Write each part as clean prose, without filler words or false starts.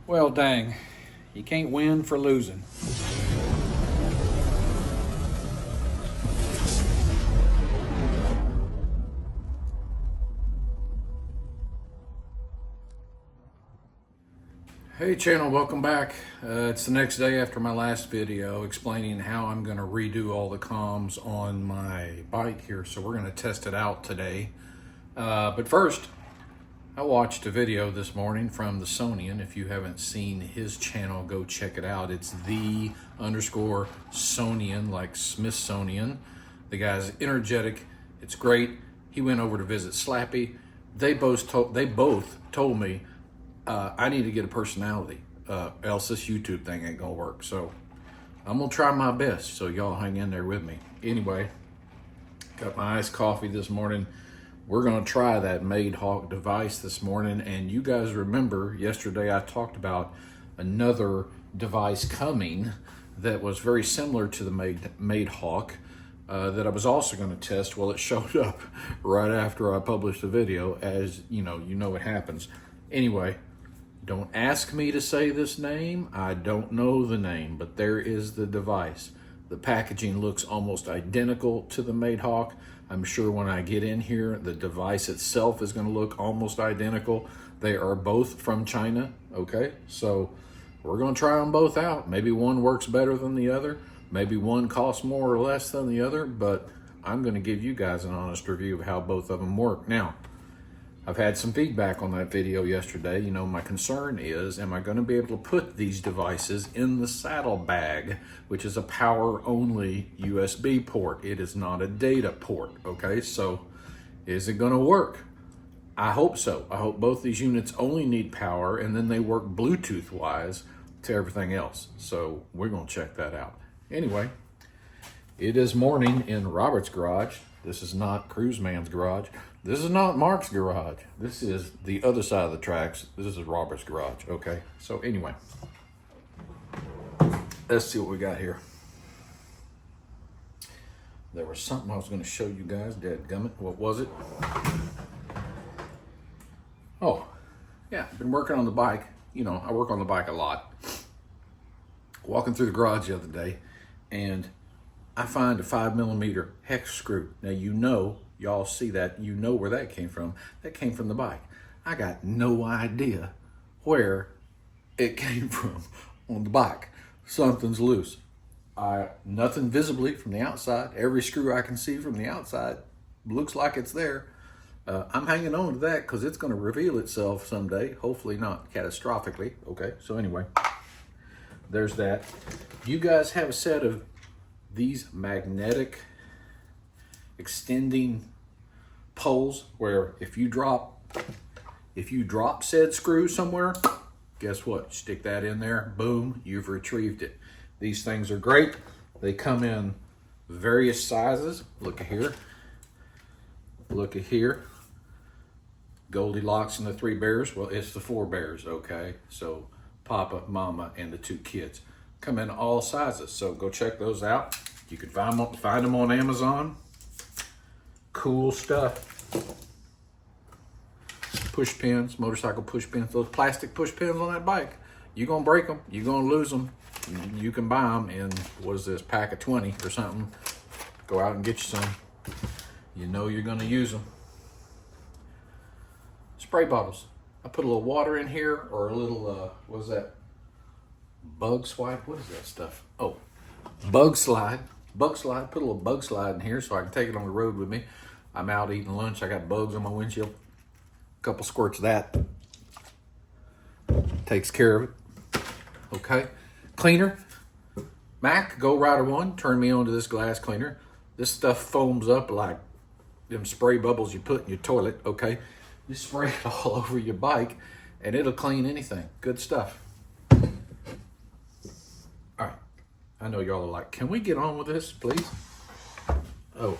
Well, dang, you can't win for losing. Hey channel, welcome back. It's the next day after my last video explaining how I'm going to redo all the comms on my bike here. So we're going to test it out today. But first, I watched a video this morning from the Sonian. If you haven't seen his channel, go check it out. It's the_Sonian, like Smithsonian. The guy's energetic. It's great. He went over to visit Slappy. They both told me I need to get a personality, else this YouTube thing ain't gonna work. So I'm gonna try my best. So y'all hang in there with me. Anyway, got my iced coffee this morning. We're gonna try that Made-Hawk device this morning. And you guys remember yesterday I talked about another device coming that was very similar to the Made-Hawk that I was also gonna test. Well, it showed up right after I published the video, as you know what happens. Anyway, don't ask me to say this name. I don't know the name, but there is the device. The packaging looks almost identical to the Made-Hawk. I'm sure when I get in here, the device itself is going to look almost identical. They are both from China, okay? So we're going to try them both out. Maybe one works better than the other. Maybe one costs more or less than the other, but I'm going to give you guys an honest review of how both of them work. Now, I've had some feedback on that video yesterday. You know, my concern is, am I going to be able to put these devices in the saddle bag, which is a power-only USB port. It is not a data port, okay? So is it going to work? I hope so. I hope both these units only need power, and then they work Bluetooth-wise to everything else. So we're going to check that out. Anyway, it is morning in Robert's garage. This is not Cruiseman's garage. This is not Mark's garage. This is the other side of the tracks. This is Robert's garage, okay? So anyway, let's see what we got here. There was something I was gonna show you guys, dadgummit. What was it? Oh, yeah, I've been working on the bike. You know, I work on the bike a lot. Walking through the garage the other day, and I find a 5mm hex screw. Now, you know, y'all see that, you know where that came from. That came from the bike. I got no idea where it came from on the bike. Something's loose. Nothing visibly from the outside. Every screw I can see from the outside looks like it's there. I'm hanging on to that because it's going to reveal itself someday. Hopefully not catastrophically. Okay, so anyway, there's that. You guys have a set of these magnetic extending poles where if you drop said screw somewhere, guess what? Stick that in there, boom, you've retrieved it. These things are great. They come in various sizes. Look at here. Look at here. Goldilocks and the 3 bears. Well, it's the 4 bears, okay? So Papa, Mama, and the 2 kids. Come in all sizes, so go check those out. You can find them on Amazon. Cool stuff. Push pins, motorcycle push pins, those plastic push pins on that bike. You're gonna break them, you're gonna lose them. You can buy them in, what is this, pack of 20 or something. Go out and get you some. You know you're gonna use them. Spray bottles. I put a little water in here, or a little, what is that? Bug swipe, what is that stuff? Oh, bug slide. Bug slide, put a little bug slide in here so I can take it on the road with me. I'm out eating lunch, I got bugs on my windshield. A couple squirts of that. Takes care of it. Okay. Cleaner. Mac, GoldRyderone, turn me on to this glass cleaner. This stuff foams up like them spray bubbles you put in your toilet, okay? You spray it all over your bike and it'll clean anything. Good stuff. I know y'all are like, can we get on with this, please? Oh.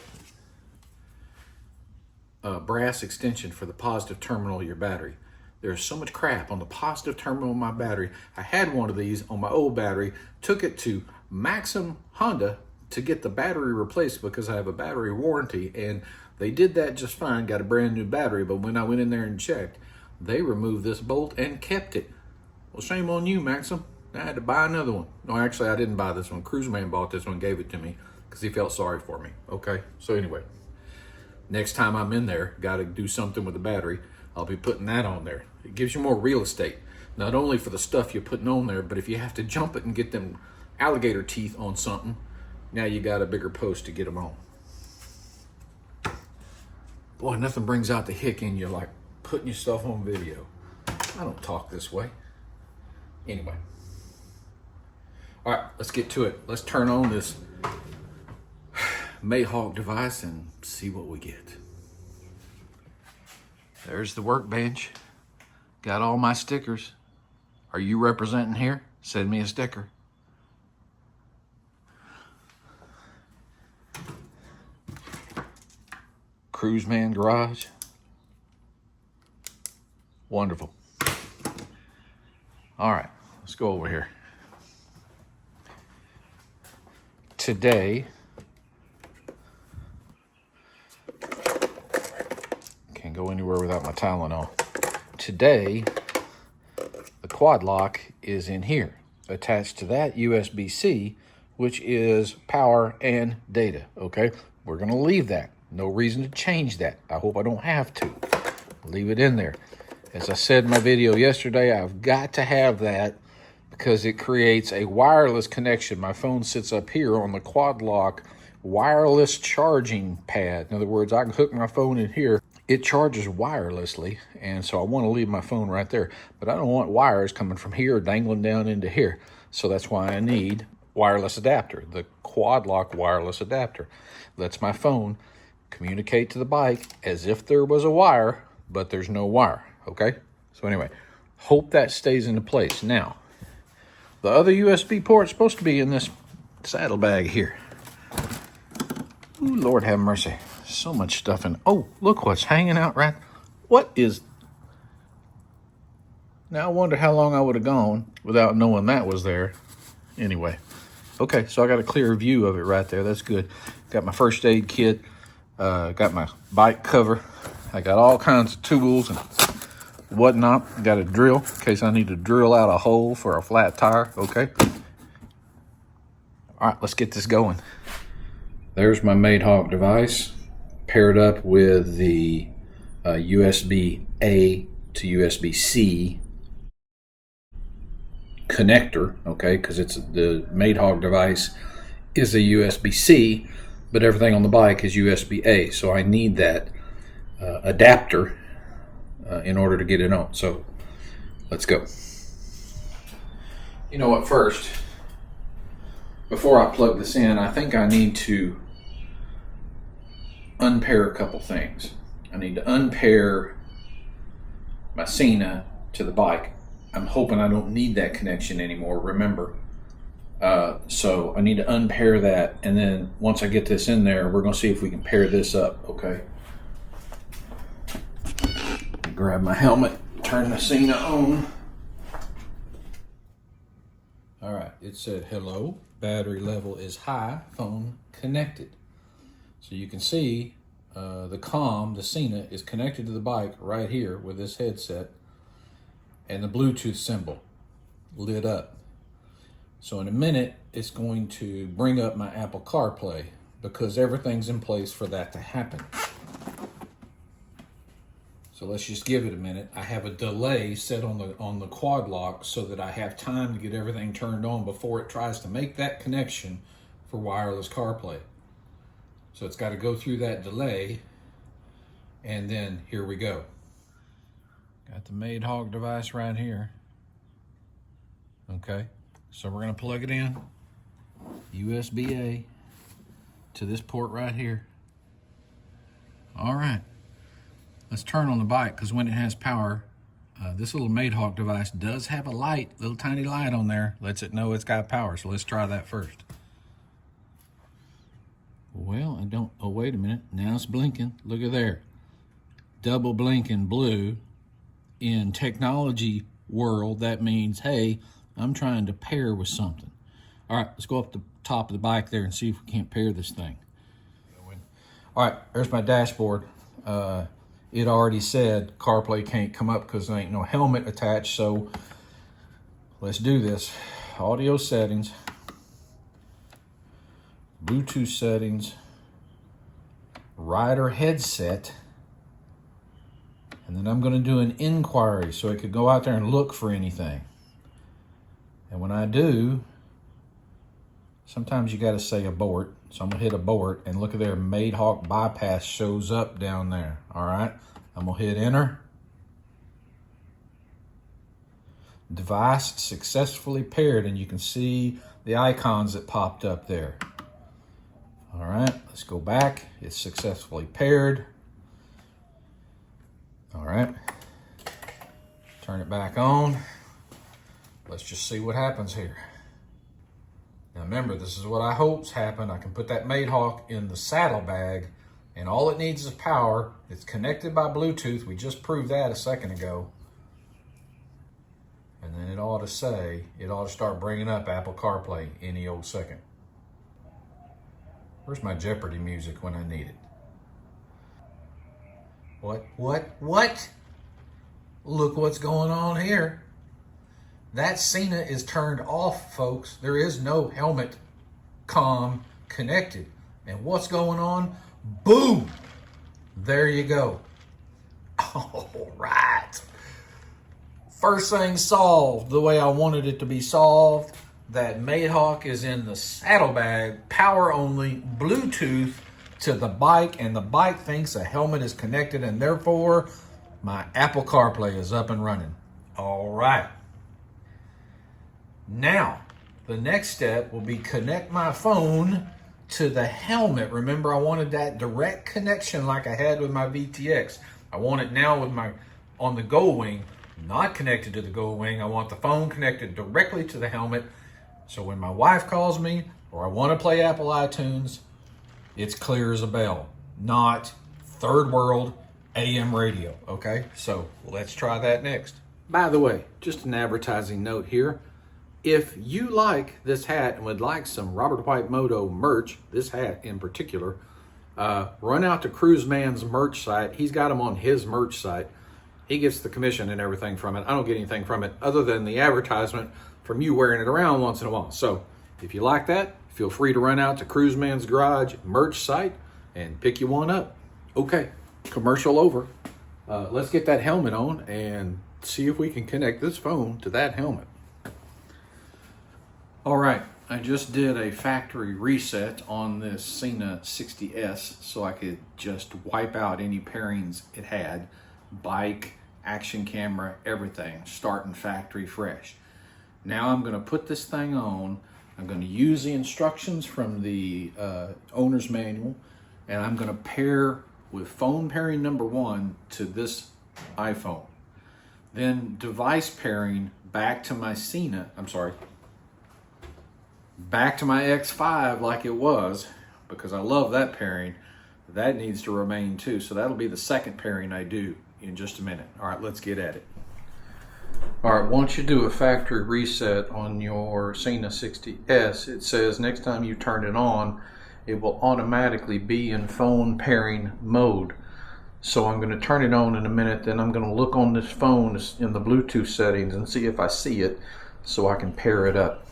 Brass extension for the positive terminal of your battery. There's so much crap on the positive terminal of my battery. I had one of these on my old battery, took it to Maxim Honda to get the battery replaced because I have a battery warranty, and they did that just fine, got a brand new battery, but when I went in there and checked, they removed this bolt and kept it. Well, shame on you, Maxim. I had to buy another one. No, actually, I didn't buy this one. Cruiseman bought this one, gave it to me because he felt sorry for me. Okay, so anyway, next time I'm in there, got to do something with the battery, I'll be putting that on there. It gives you more real estate, not only for the stuff you're putting on there, but if you have to jump it and get them alligator teeth on something, now you got a bigger post to get them on. Boy, nothing brings out the hick in you like putting yourself on video. I don't talk this way. Anyway. All right, let's get to it. Let's turn on this Mayhawk device and see what we get. There's the workbench. Got all my stickers. Are you representing here? Send me a sticker. Cruiseman garage. Wonderful. All right, let's go over here. Today, can't go anywhere without my Tylenol. Today, the quad lock is in here. Attached to that USB-C, which is power and data, okay? We're gonna leave that. No reason to change that. I hope I don't have to. Leave it in there. As I said in my video yesterday, I've got to have that because it creates a wireless connection. My phone sits up here on the quad lock wireless charging pad. In other words, I can hook my phone in here. It charges wirelessly, and so I want to leave my phone right there. But I don't want wires coming from here dangling down into here. So that's why I need wireless adapter, the quad lock wireless adapter. Lets my phone communicate to the bike as if there was a wire, but there's no wire, okay? So anyway, hope that stays into place. Now, the other USB port is supposed to be in this saddlebag here. Ooh, Lord have mercy. So much stuff in. Oh, look what's hanging out right. What is. Now I wonder how long I would have gone without knowing that was there. Anyway. Okay, so I got a clear view of it right there. That's good. Got my first aid kit. Got my bike cover. I got all kinds of tools and whatnot. Got a drill in case I need to drill out a hole for a flat tire. Okay. All right, let's get this going. There's my Mayhawk device paired up with the USB-A to USB-C connector. Okay, because it's the Mayhawk device is a USB-C, but everything on the bike is USB-A. So I need that adapter in order to get it on. So let's go. You know what, first, before I plug this in, I think I need to unpair a couple things. I need to unpair my Cena to the bike. I'm hoping I don't need that connection anymore, remember. So I need to unpair that, and then once I get this in there, we're going to see if we can pair this up, okay? Grab my helmet, turn the Cena on. All right, it said, hello, battery level is high, phone connected. So you can see the Cena is connected to the bike right here with this headset, and the Bluetooth symbol lit up. So in a minute, it's going to bring up my Apple CarPlay because everything's in place for that to happen. So let's just give it a minute. I have a delay set on the quad lock so that I have time to get everything turned on before it tries to make that connection for wireless CarPlay. So it's got to go through that delay, and then here we go. Got the Mayhawk device right here. Okay, so we're gonna plug it in, USB-A to this port right here. All right, let's turn on the bike because when it has power, this little Mayhawk device does have a light, little tiny light on there, lets it know it's got power. So let's try that first. Well, I don't, oh, wait a minute. Now it's blinking. Look at there. Double blinking blue. In technology world, that means, hey, I'm trying to pair with something. All right, let's go up the top of the bike there and see if we can't pair this thing. All right, there's my dashboard. It already said CarPlay can't come up because there ain't no helmet attached, so let's do this. Audio settings, Bluetooth settings, rider headset, and then I'm going to do an inquiry so it could go out there and look for anything. And when I do, sometimes you got to say abort. So I'm going to hit abort, and look at there, Madehawk bypass shows up down there. All right, I'm going to hit enter. Device successfully paired, and you can see the icons that popped up there. All right, let's go back. It's successfully paired. All right, turn it back on. Let's just see what happens here. Now remember, this is what I hope's happened. I can put that Madehawk in the saddlebag, and all it needs is power. It's connected by Bluetooth. We just proved that a second ago. And then it ought to start bringing up Apple CarPlay any old second. Where's my Jeopardy music when I need it? What? Look what's going on here. That Cena is turned off, folks. There is no helmet comm connected. And what's going on? Boom! There you go. All right. First thing solved the way I wanted it to be solved. That Madehawk is in the saddlebag, power only, Bluetooth to the bike, and the bike thinks a helmet is connected, and therefore my Apple CarPlay is up and running. All right. Now, the next step will be connect my phone to the helmet. Remember, I wanted that direct connection like I had with my VTX. I want it now with on the Goldwing, not connected to the Goldwing. I want the phone connected directly to the helmet. So when my wife calls me or I want to play Apple iTunes, it's clear as a bell, not third world AM radio, okay? So let's try that next. By the way, just an advertising note here. If you like this hat and would like some Robert White Moto merch, this hat in particular, run out to Cruiseman's merch site. He's got them on his merch site. He gets the commission and everything from it. I don't get anything from it other than the advertisement from you wearing it around once in a while. So if you like that, feel free to run out to Cruiseman's Garage merch site and pick you one up. Okay, commercial over. Let's get that helmet on and see if we can connect this phone to that helmet. All right, I just did a factory reset on this Cena 60S so I could just wipe out any pairings it had. Bike, action camera, everything, starting factory fresh. Now I'm gonna put this thing on. I'm gonna use the instructions from the owner's manual, and I'm gonna pair with phone pairing number 1 to this iPhone. Then device pairing back to my back to my X5 like it was, because I love that pairing. That needs to remain too. So that'll be the second pairing I do in just a minute. All right, let's get at it. All right, once you do a factory reset on your Cena 60S, it says next time you turn it on, it will automatically be in phone pairing mode. So I'm going to turn it on in a minute, then I'm going to look on this phone in the Bluetooth settings and see if I see it so I can pair it up.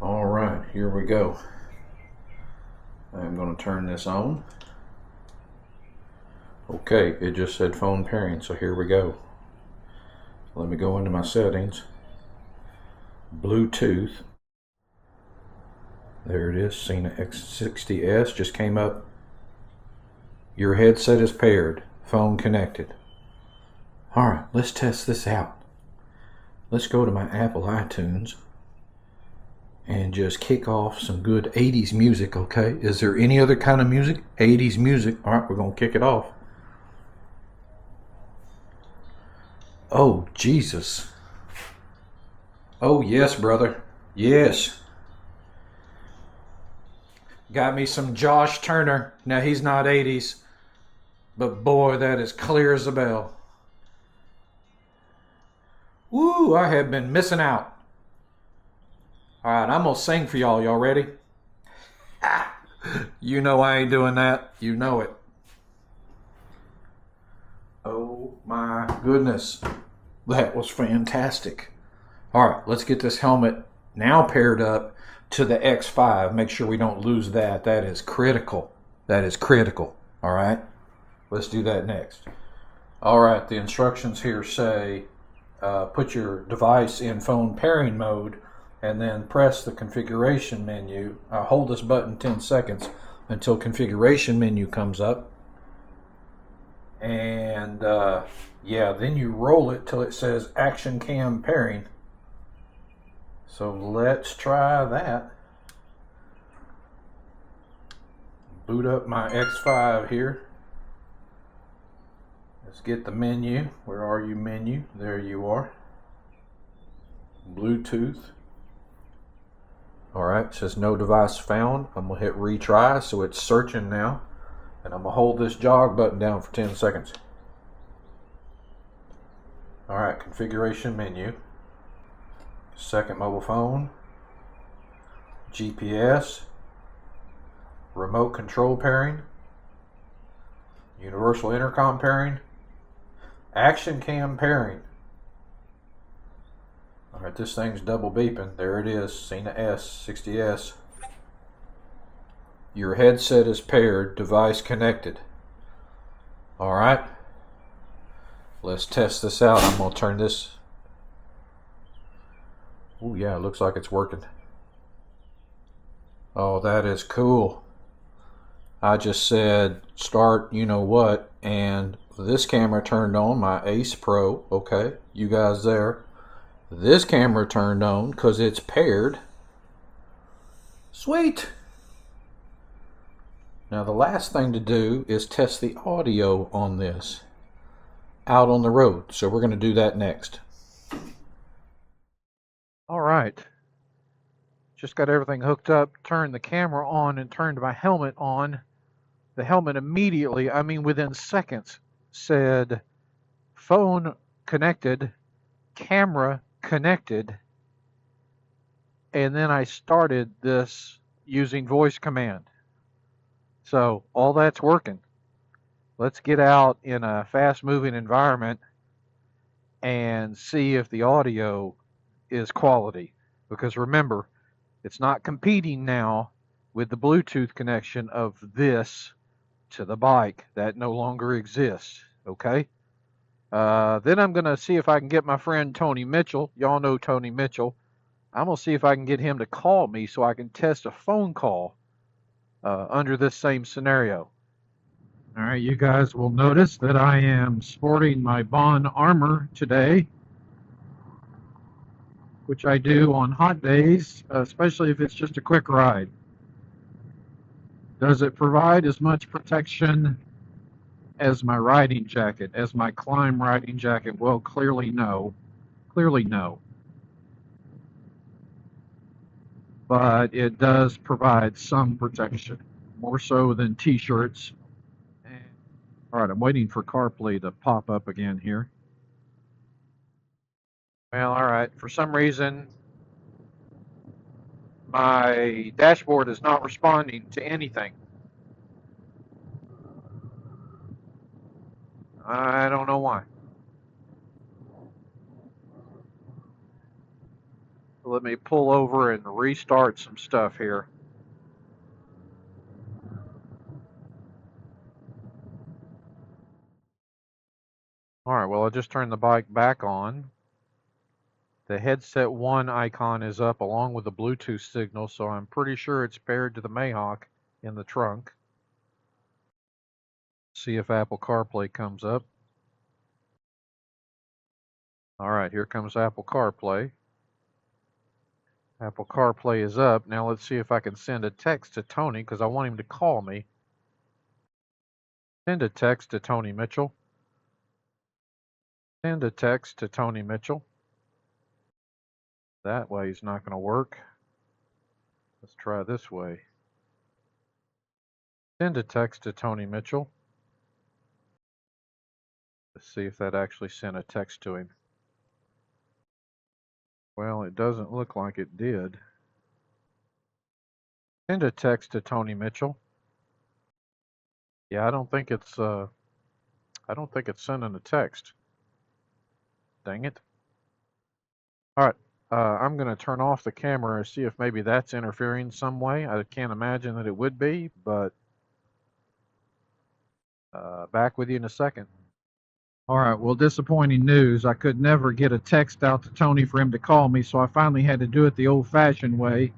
All right, here we go. I'm going to turn this on. Okay, it just said phone pairing, so here we go. Let me go into my settings. Bluetooth. There it is, Cena X60S just came up. Your headset is paired, phone connected. All right, let's test this out. Let's go to my Apple iTunes and just kick off some good 80s music, okay? Is there any other kind of music? 80s music. All right, we're gonna kick it off. Oh, Jesus. Oh, yes, brother. Yes. Got me some Josh Turner. Now, he's not 80s, but boy, that is clear as a bell. Woo, I have been missing out. All right, I'm going to sing for y'all. Y'all ready? You know I ain't doing that. You know it. Oh, my goodness. That was fantastic. All right, let's get this helmet now paired up to the X5. Make sure we don't lose that. That is critical. That is critical. All right, let's do that next. All right, the instructions here say put your device in phone pairing mode and then press the configuration menu. Hold this button 10 seconds until configuration menu comes up. And yeah, then you roll it till it says action cam pairing. So let's try that. Boot up my X5 here. Let's get the menu. Where are you, menu? There you are. Bluetooth. Alright, it says no device found. I'm going to hit retry, so it's searching now. And I'm going to hold this jog button down for 10 seconds. Alright, configuration menu. Second mobile phone. GPS. Remote control pairing. Universal intercom pairing. Action cam pairing. Alright, this thing's double beeping. There it is. Cena S, 60S. Your headset is paired. Device connected. Alright. Let's test this out. I'm going to turn this. Oh yeah, it looks like it's working. Oh, that is cool. I just said start you know what, and this camera turned on, my Ace Pro. Okay, you guys there. This camera turned on because it's paired. Sweet. Now the last thing to do is test the audio on this out on the road. So we're going to do that next. All right. Just got everything hooked up, turned the camera on, and turned my helmet on. The helmet immediately, I mean within seconds, said phone connected, camera connected, and then I started this using voice command. So all that's working. Let's get out in a fast-moving environment and see if the audio is quality. Because remember, it's not competing now with the Bluetooth connection of this to the bike. That no longer exists. Okay? Then I'm going to see if I can get my friend Tony Mitchell. Y'all know Tony Mitchell. I'm going to see if I can get him to call me so I can test a phone call under this same scenario. All right, you guys will notice that I am sporting my Bond armor today, which I do on hot days, especially if it's just a quick ride. Does it provide as much protection as my riding jacket, as my climb riding jacket? Well, clearly no. Clearly no. But it does provide some protection, more so than t-shirts. All right, I'm waiting for CarPlay to pop up again here. Well, all right, for some reason, my dashboard is not responding to anything. I don't know why. Let me pull over and restart some stuff here. All right, well, I just turned the bike back on. The headset 1 icon is up along with the Bluetooth signal, so I'm pretty sure it's paired to the Mayhawk in the trunk. See if Apple CarPlay comes up. All right, here comes Apple CarPlay. Apple CarPlay is up. Now let's see if I can send a text to Tony because I want him to call me. Send a text to Tony Mitchell. Send a text to Tony Mitchell. That way is not going to work. Let's try this way. Send a text to Tony Mitchell. Let's see if that actually sent a text to him. Well, it doesn't look like it did. Send a text to Tony Mitchell. Yeah, I don't think it's sending a text. Dang it. I'm going to turn off the camera and see if maybe that's interfering some way. I can't imagine that it would be, but back with you in a second. All right, well, disappointing news. I could never get a text out to Tony for him to call me, so I finally had to do it the old-fashioned way.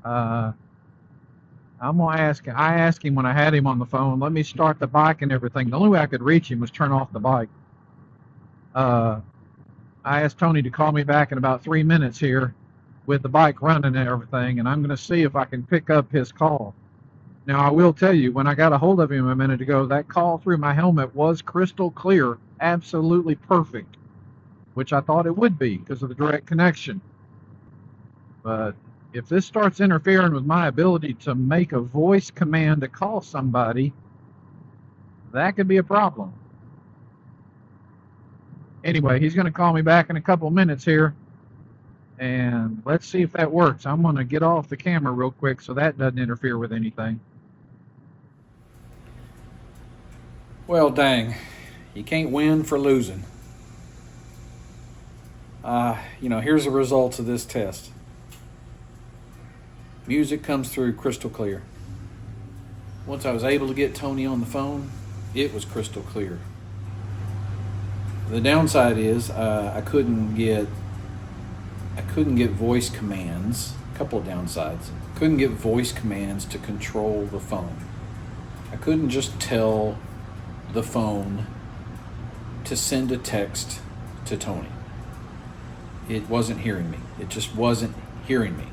I'm going to ask him. I asked him when I had him on the phone, let me start the bike and everything. The only way I could reach him was turn off the bike. I asked Tony to call me back in about 3 minutes here with the bike running and everything, and I'm going to see if I can pick up his call. Now, I will tell you, when I got a hold of him a minute ago, that call through my helmet was crystal clear, absolutely perfect, which I thought it would be because of the direct connection. But if this starts interfering with my ability to make a voice command to call somebody, that could be a problem. Anyway, he's going to call me back in a couple minutes here, and let's see if that works. I'm going to get off the camera real quick so that doesn't interfere with anything. Well, dang, you can't win for losing. Here's the results of this test. Music comes through crystal clear. Once I was able to get Tony on the phone, it was crystal clear. The downside is I couldn't get voice commands. A couple of downsides. Couldn't get voice commands to control the phone. I couldn't just tell the phone to send a text to Tony. It wasn't hearing me. It just wasn't hearing me.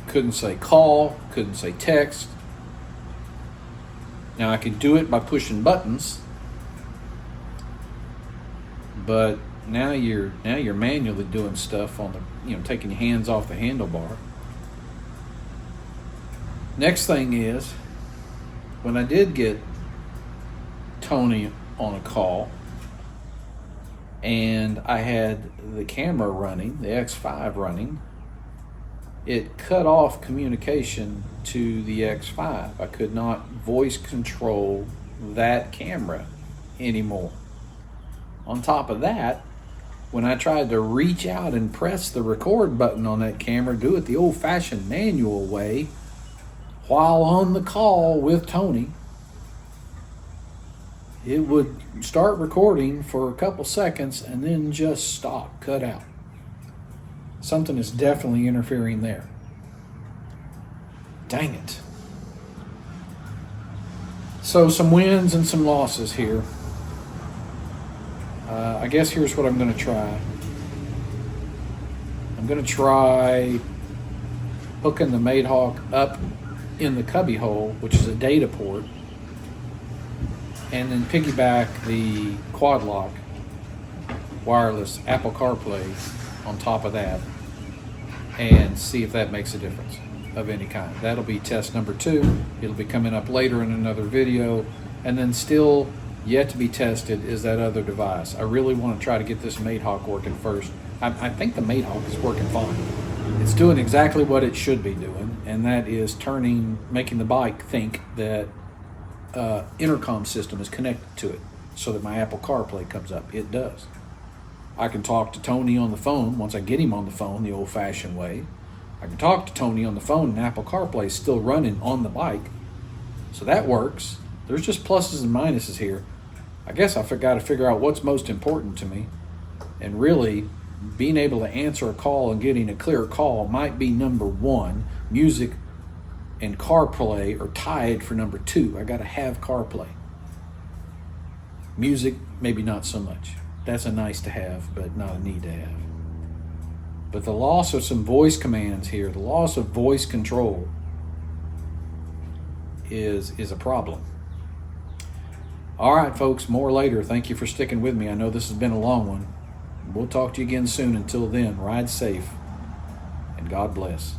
Couldn't say call, couldn't say text. Now I could do it by pushing buttons, but now you're manually doing stuff on the, taking your hands off the handlebar. Next thing is, when I did get Tony on a call and I had the camera running, the X5 running, it cut off communication to the X5. I could not voice control that camera anymore. On top of that, when I tried to reach out and press the record button on that camera, do it the old-fashioned manual way, while on the call with Tony, it would start recording for a couple seconds and then just stop, cut out. Something is definitely interfering there. Dang it. So some wins and some losses here. I guess here's what I'm going to try. I'm going to try hooking the Maidhawk up in the cubby hole, which is a data port, and then piggyback the quad lock wireless Apple CarPlay on top of that and see if that makes a difference of any kind. That'll be test number 2. It'll be coming up later in another video, and then still yet to be tested is that other device. I really want to try to get this Maidhawk working first. I think the Maidhawk is working fine. It's doing exactly what it should be doing, and that is making the bike think that intercom system is connected to it so that my Apple CarPlay comes up. It does. I can talk to Tony on the phone once I get him on the phone the old-fashioned way. I can talk to Tony on the phone and Apple CarPlay is still running on the bike. So that works. There's just pluses and minuses here. I guess I got to figure out what's most important to me. And really, being able to answer a call and getting a clear call might be number 1. Music and CarPlay are tied for number 2. I got to have CarPlay. Music, maybe not so much. That's a nice to have, but not a need to have. But the loss of some voice commands here, the loss of voice control is a problem. All right, folks, more later. Thank you for sticking with me. I know this has been a long one. We'll talk to you again soon. Until then, ride safe and God bless.